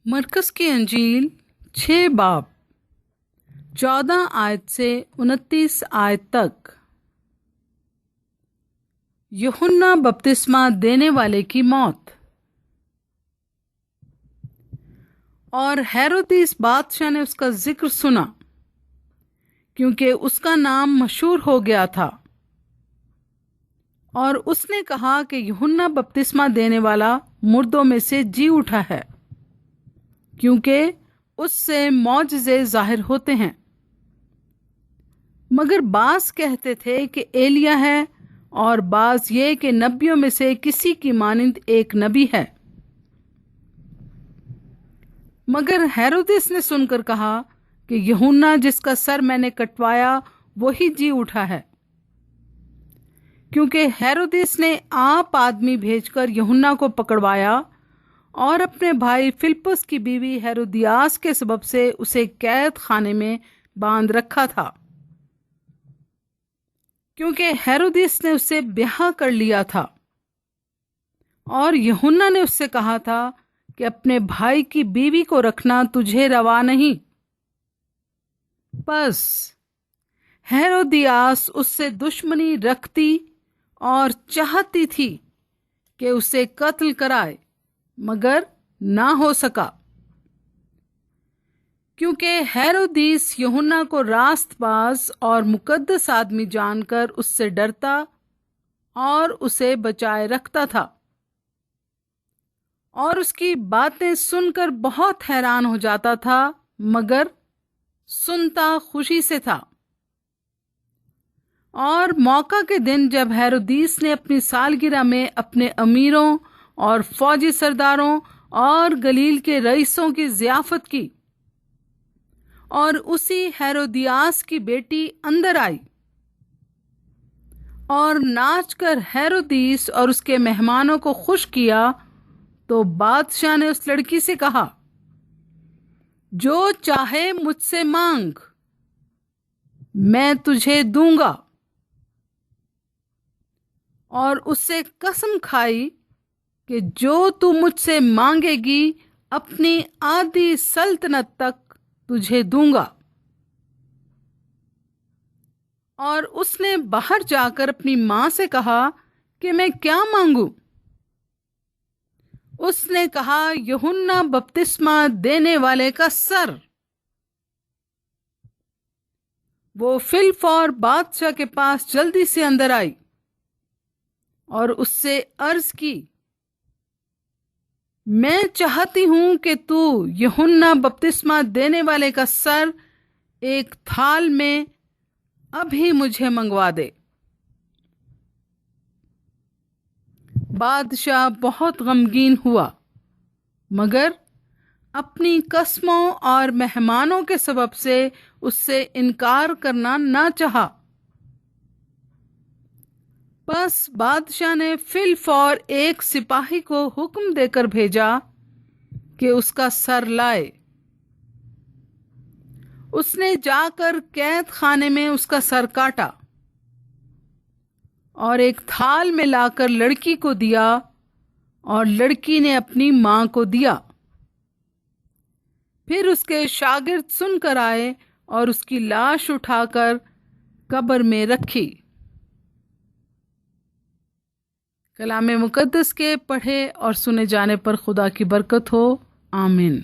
मरकस की अंजील 6 बाब 14 आयत से 29 आयत तक। यूहन्ना बपतिस्मा देने वाले की मौत। और हेरोदिस बादशाह ने उसका जिक्र सुना क्योंकि उसका नाम मशहूर हो गया था, और उसने कहा कि यूहन्ना बपतिस्मा देने वाला मुर्दों में से जी उठा है, क्योंकि उससे मौजज़े जाहिर होते हैं। मगर बास कहते थे कि एलिया है, और बाज ये कि नबियों में से किसी की मानिंद एक नबी है। मगर हेरोदिस ने सुनकर कहा कि यूहन्ना जिसका सर मैंने कटवाया वही जी उठा है, क्योंकि हेरोदिस ने आप आदमी भेजकर यूहन्ना को पकड़वाया और अपने भाई फिलिप्पुस की बीवी हेरोदियास के सबब से उसे कैद खाने में बांध रखा था, क्योंकि हेरोदिस ने उससे ब्याह कर लिया था। और यूहन्ना ने उससे कहा था कि अपने भाई की बीवी को रखना तुझे रवा नहीं। बस हेरोदियास उससे दुश्मनी रखती और चाहती थी कि उसे कत्ल कराए, मगर ना हो सका, क्योंकि हेरोदिस यूहन्ना को रास्तबाज और मुकद्दस आदमी जानकर उससे डरता और उसे बचाए रखता था, और उसकी बातें सुनकर बहुत हैरान हो जाता था, मगर सुनता खुशी से था। और मौका के दिन जब हेरोदिस ने अपनी सालगिरह में अपने अमीरों और फौजी सरदारों और गलील के रईसों की ज़ियाफत की, और उसी हेरोदियास की बेटी अंदर आई और नाचकर हेरोदिस और उसके मेहमानों को खुश किया, तो बादशाह ने उस लड़की से कहा, जो चाहे मुझसे मांग, मैं तुझे दूंगा। और उससे कसम खाई कि जो तू मुझसे मांगेगी अपनी आधी सल्तनत तक तुझे दूंगा। और उसने बाहर जाकर अपनी मां से कहा कि मैं क्या मांगू। उसने कहा, यूहन्ना बपतिस्मा देने वाले का सर। वो फिलफौर बादशाह के पास जल्दी से अंदर आई और उससे अर्ज की, मैं चाहती हूं कि तू यूहन्ना बपतिस्मा देने वाले का सर एक थाल में अभी मुझे मंगवा दे। बादशाह बहुत गमगीन हुआ, मगर अपनी कसमों और मेहमानों के सबब से उससे इनकार करना ना चाहा। बस बादशाह ने फिलफौर एक सिपाही को हुक्म देकर भेजा कि उसका सर लाए। उसने जाकर कैद खाने में उसका सर काटा और एक थाल में लाकर लड़की को दिया, और लड़की ने अपनी मां को दिया। फिर उसके शागिर्द सुनकर आए और उसकी लाश उठाकर कब्र में रखी। कलाम मुकद्दस के पढ़े और सुने जाने पर खुदा की बरकत हो। आमीन।